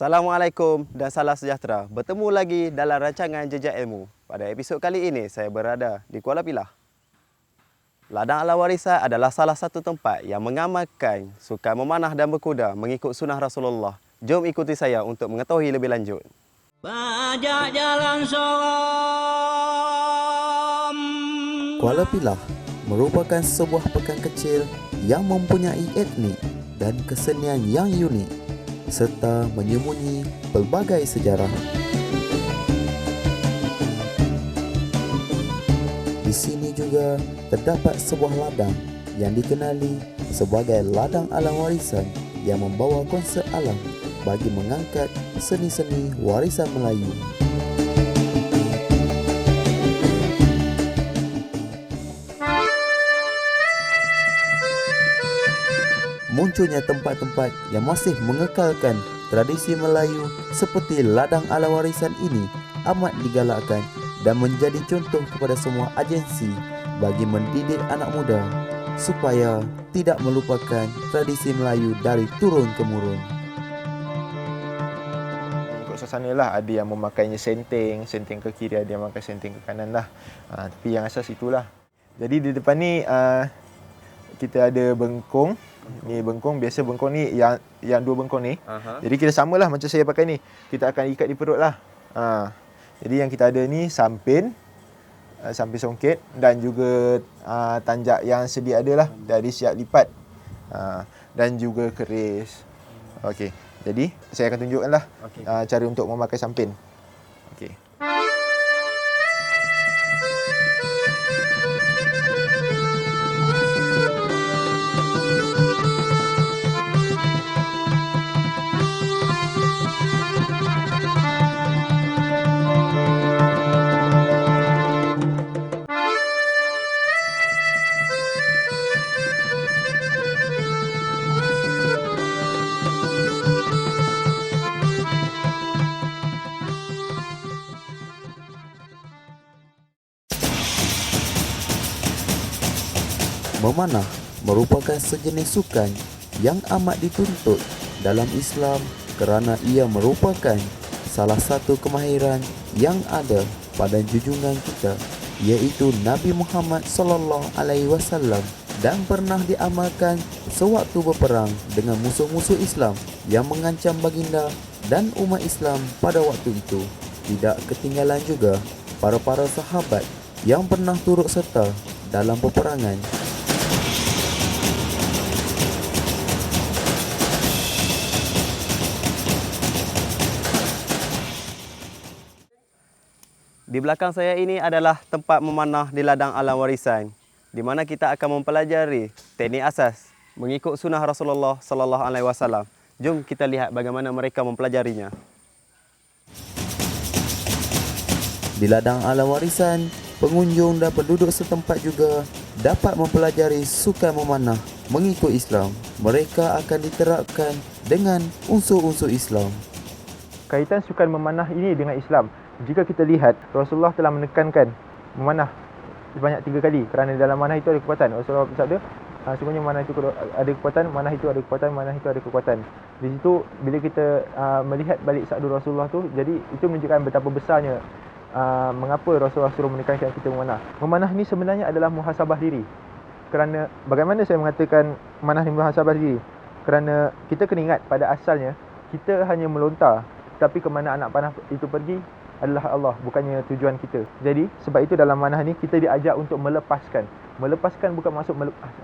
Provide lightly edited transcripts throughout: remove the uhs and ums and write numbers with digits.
Assalamualaikum dan salam sejahtera. Bertemu lagi dalam rancangan Jejak Ilmu. Pada episod kali ini, saya berada di Kuala Pilah. Ladang Alam Warisan adalah salah satu tempat yang mengamalkan sukan memanah dan berkuda mengikut sunnah Rasulullah. Jom ikuti saya untuk mengetahui lebih lanjut. Bajak jalan soram. Kuala Pilah merupakan sebuah pekan kecil yang mempunyai etnik dan kesenian yang unik serta menyembunyi pelbagai sejarah. Di sini juga terdapat sebuah ladang yang dikenali sebagai Ladang Alam Warisan yang membawa konsep alam bagi mengangkat seni-seni warisan Melayu. Munculnya tempat-tempat yang masih mengekalkan tradisi Melayu seperti Ladang Alam Warisan ini amat digalakkan dan menjadi contoh kepada semua agensi bagi mendidik anak muda supaya tidak melupakan tradisi Melayu dari turun-temurun. Ikut suasana lah, ada yang memakainya senteng ke kiri, ada yang memakai senteng ke kanan lah. Tapi yang asas itulah. Jadi di depan ni kita ada bengkong. Ni bengkong, biasa bengkong ni yang dua bengkong ni. Jadi kita samalah macam saya pakai ni. Kita akan ikat di perut lah. Jadi yang kita ada ni sampin songket dan juga tanjak yang sedia ada lah, dari siap lipat. Dan juga keris. Okey. Jadi saya akan tunjukkan lah cara untuk memakai sampin. Okey. Memanah merupakan sejenis sukan yang amat dituntut dalam Islam kerana ia merupakan salah satu kemahiran yang ada pada junjungan kita, iaitu Nabi Muhammad SAW, dan pernah diamalkan sewaktu berperang dengan musuh-musuh Islam yang mengancam baginda dan umat Islam pada waktu itu. Tidak ketinggalan juga para sahabat yang pernah turut serta dalam peperangan. Di belakang saya ini adalah tempat memanah di Ladang Alam Warisan, di mana kita akan mempelajari teknik asas mengikut sunnah Rasulullah SAW. Jom kita lihat bagaimana mereka mempelajarinya. Di Ladang Alam Warisan, pengunjung dan penduduk setempat juga dapat mempelajari sukan memanah mengikut Islam. Mereka akan diterapkan dengan unsur-unsur Islam. Kaitan sukan memanah ini dengan Islam, jika kita lihat, Rasulullah telah menekankan memanah sebanyak 3 kali kerana dalam manah itu ada kekuatan. Rasulullah bersabda, sungguhnya manah itu ada kekuatan, manah itu ada kekuatan, manah itu ada kekuatan. Di situ bila kita melihat balik sabda Rasulullah tu, jadi itu menunjukkan betapa besarnya mengapa Rasulullah suruh menekankan kita memanah. Memanah ni sebenarnya adalah muhasabah diri. Kerana bagaimana saya mengatakan manah ni muhasabah diri? Kerana kita kena ingat pada asalnya kita hanya melontar, tapi ke mana anak panah itu pergi adalah Allah, bukannya tujuan kita. Jadi sebab itu dalam manah ni kita diajar untuk melepaskan. Melepaskan bukan maksud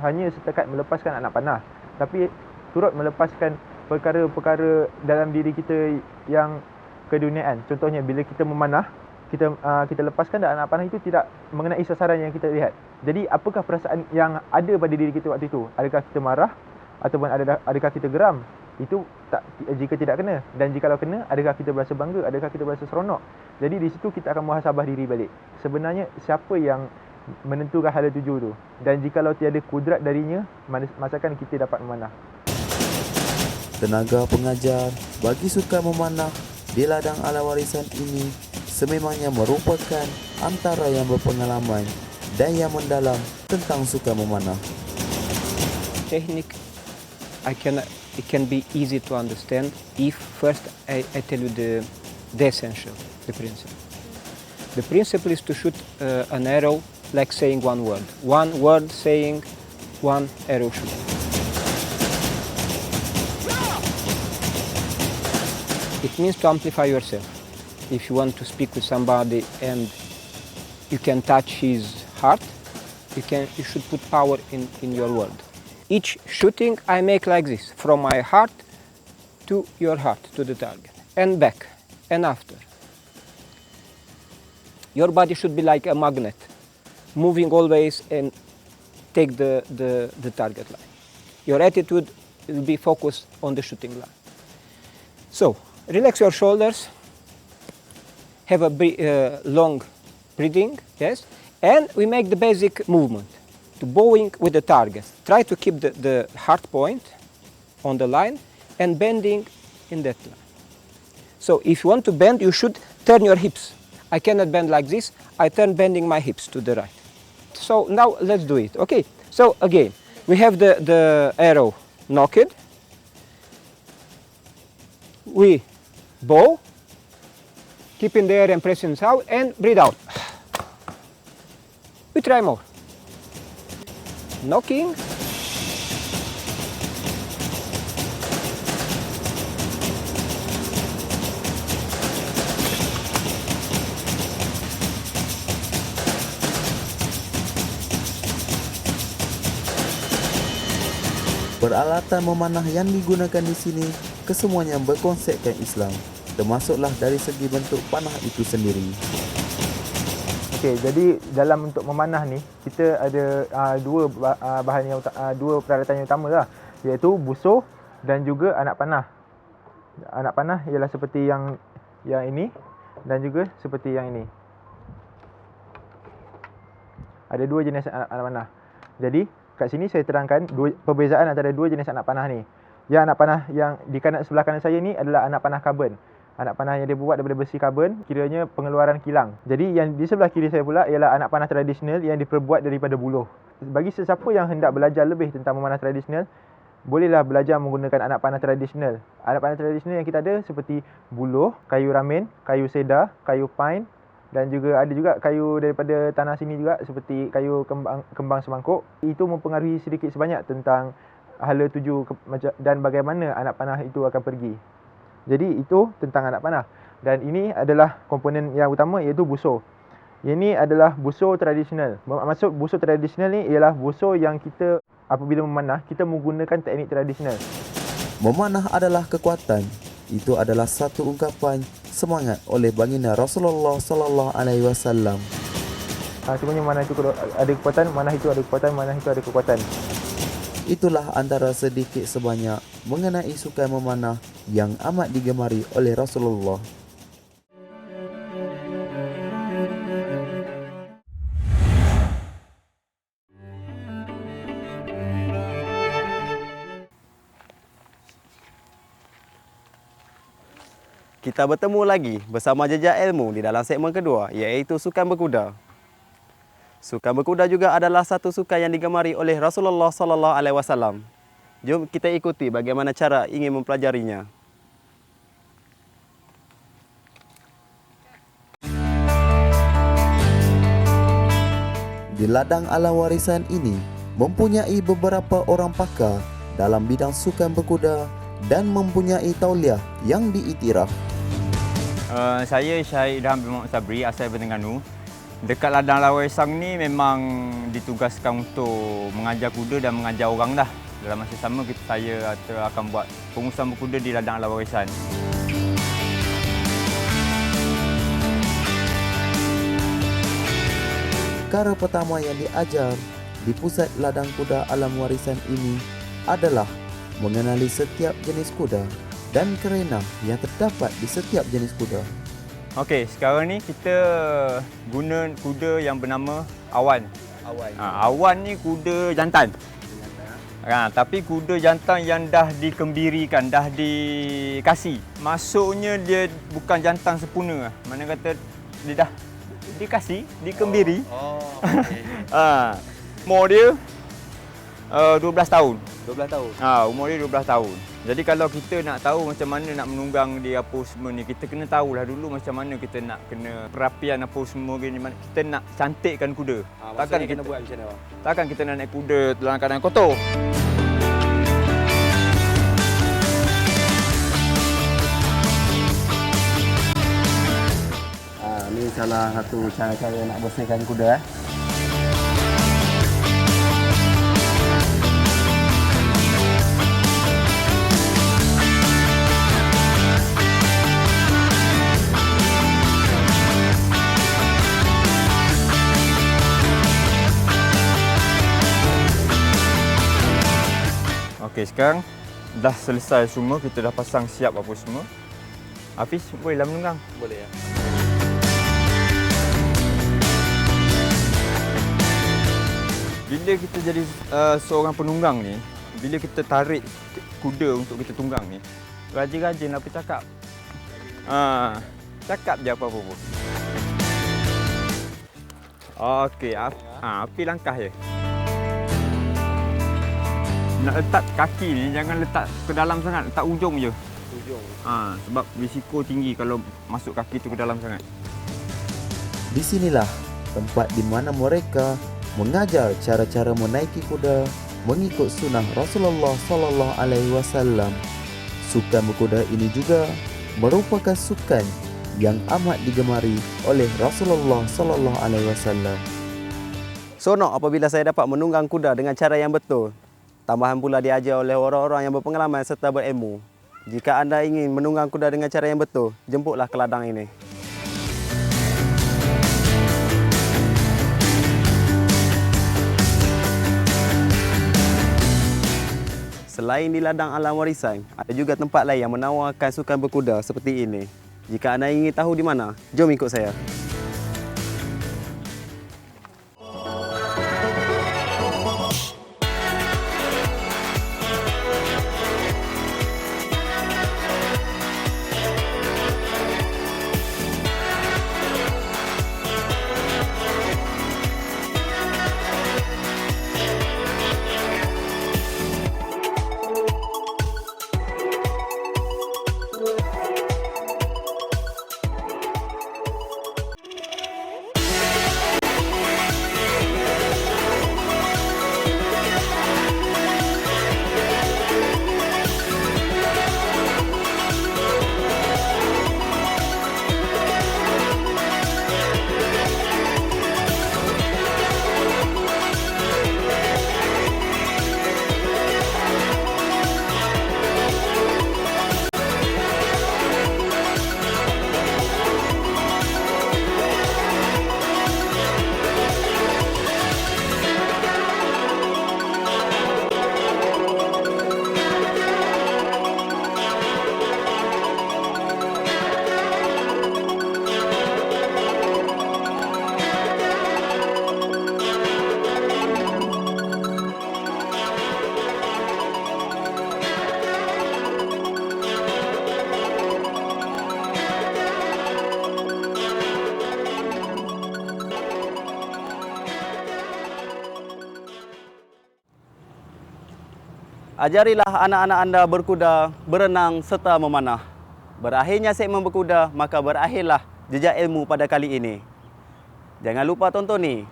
hanya setakat melepaskan anak panah, tapi turut melepaskan perkara-perkara dalam diri kita yang keduniaan. Contohnya bila kita memanah, kita lepaskan dan anak panah itu tidak mengenai sasaran yang kita lihat. Jadi apakah perasaan yang ada pada diri kita waktu itu? Adakah kita marah ataupun adakah kita geram? Itu tak, jika tidak kena. Dan jikalau kena, adakah kita berasa bangga? Adakah kita berasa seronok? Jadi di situ kita akan muhasabah diri balik. Sebenarnya siapa yang menentukan hala tuju tu? Dan jikalau tiada kudrat darinya, masakan kita dapat memanah? Tenaga pengajar bagi sukan memanah di Ladang Alam Warisan ini sememangnya merupakan antara yang berpengalaman dan yang mendalam tentang sukan memanah. Teknik I cannot it can be easy to understand if first I tell you the essential, the principle. The principle is to shoot an arrow like saying one word. One word saying one arrow shoot. It means to amplify yourself. If you want to speak with somebody and you can touch his heart, you should put power in your word. Each shooting I make like this, from my heart to your heart, to the target, and back, and after. Your body should be like a magnet, moving always and take the target line. Your attitude will be focused on the shooting line. So, relax your shoulders, have a long breathing, yes, and we make the basic movement to bowing with the target. Try to keep the heart point on the line and bending in that line. So if you want to bend, you should turn your hips. I cannot bend like this, I turn bending my hips to the right. So now let's do it, okay? So again, we have the arrow knocked. We bow, keep in the air and pressing out, and breathe out. We try more. Knocking. Peralatan memanah yang digunakan di sini kesemuanya berkonsepkan Islam, termasuklah dari segi bentuk panah itu sendiri. Okey, jadi dalam untuk memanah ni kita ada dua bahan yang dua peralatan yang utama lah, iaitu busoh dan juga anak panah. Anak panah ialah seperti yang ini dan juga seperti yang ini. Ada dua jenis anak panah. Jadi kat sini saya terangkan perbezaan antara dua jenis anak panah ni. Yang anak panah yang di sebelah kanan saya ni adalah anak panah karbon. Anak panah yang dia buat daripada besi karbon, kiranya pengeluaran kilang. Jadi yang di sebelah kiri saya pula ialah anak panah tradisional yang diperbuat daripada buluh. Bagi sesiapa yang hendak belajar lebih tentang memanah tradisional, bolehlah belajar menggunakan anak panah tradisional. Anak panah tradisional yang kita ada seperti buluh, kayu ramen, kayu cedar, kayu pine, dan juga ada juga kayu daripada tanah sini juga seperti kayu kembang semangkuk. Itu mempengaruhi sedikit sebanyak tentang hala tuju dan bagaimana anak panah itu akan pergi. Jadi itu tentang anak panah. Dan ini adalah komponen yang utama, iaitu busoh. Ini adalah busoh tradisional. Maksud busoh tradisional ni ialah busoh yang kita apabila memanah, kita menggunakan teknik tradisional. Memanah adalah kekuatan. Itu adalah satu ungkapan semangat oleh baginda Rasulullah sallallahu alaihi wasallam. Sebenarnya manah itu ada kekuatan, manah itu ada kekuatan, manah itu ada kekuatan. Itulah antara sedikit sebanyak mengenai sukan memanah yang amat digemari oleh Rasulullah. Kita bertemu lagi bersama Jejak Ilmu di dalam segmen kedua, iaitu sukan berkuda. Sukan berkuda juga adalah satu sukan yang digemari oleh Rasulullah sallallahu alaihi wasallam. Jom kita ikuti bagaimana cara ingin mempelajarinya. Di ladang alam warisan ini mempunyai beberapa orang pakar dalam bidang sukan berkuda dan mempunyai tauliah yang diiktiraf. Saya Syahid Ilham bin Muhammad Sabri, asal daripada Terengganu. Dekat ladang Lawarisang ni memang ditugaskan untuk mengajar kuda dan mengajar orang dah. Dalam masa sama saya akan buat pengurusan berkuda di ladang Lawarisan. Perkara pertama yang diajar di pusat ladang kuda alam warisan ini adalah mengenali setiap jenis kuda dan kerena yang terdapat di setiap jenis kuda. Okey, sekarang ni kita guna kuda yang bernama Awan. Awan ni kuda jantan. Tapi kuda jantan yang dah dikembirikan, dah dikasih. Maksudnya dia bukan jantan sempurna. Mana kata dia dah dikasih, dikembiri. Okay. Umur dia 12 tahun. 12 tahun. Umur dia 12 tahun. Jadi kalau kita nak tahu macam mana nak menunggang dia apa semua ni, kita kena tahulah dulu macam mana kita nak kena perapian apa semua ni, kita nak cantikkan kuda. Takkan kita buat macam mana? Takkan kita nak naik kuda dalam keadaan kotor. Ni salah satu cara-cara nak bersihkan kuda. Okey, sekarang dah selesai semua, kita dah pasang siap apa semua. Hafiz, bolehlah menunggang. Boleh ya. Bila kita jadi seorang penunggang ni, bila kita tarik kuda untuk kita tunggang ni, rajin-rajin apa cakap. Cakap je apa-apa pun. Okey, api langkah je. Nak letak kaki ni jangan letak ke dalam sangat, letak ujung je. Ujung. Sebab risiko tinggi kalau masuk kaki tu ke dalam sangat. Di sinilah tempat di mana mereka mengajar cara-cara menaiki kuda mengikut sunnah Rasulullah sallallahu alaihi wasallam. Sukan berkuda ini juga merupakan sukan yang amat digemari oleh Rasulullah sallallahu alaihi wasallam. Seronok apabila saya dapat menunggang kuda dengan cara yang betul. Tambahan pula diajar oleh orang-orang yang berpengalaman serta berilmu. Jika anda ingin menunggang kuda dengan cara yang betul, jemputlah ke ladang ini. Selain di ladang alam warisan, ada juga tempat lain yang menawarkan sukan berkuda seperti ini. Jika anda ingin tahu di mana, jom ikut saya. Ajarilah anak-anak anda berkuda, berenang serta memanah. Berakhirnya segmen berkuda, maka berakhirlah jejak ilmu pada kali ini. Jangan lupa tonton ni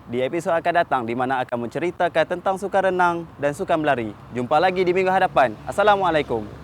di episod akan datang di mana akan menceritakan tentang sukan renang dan sukan berlari. Jumpa lagi di minggu hadapan. Assalamualaikum.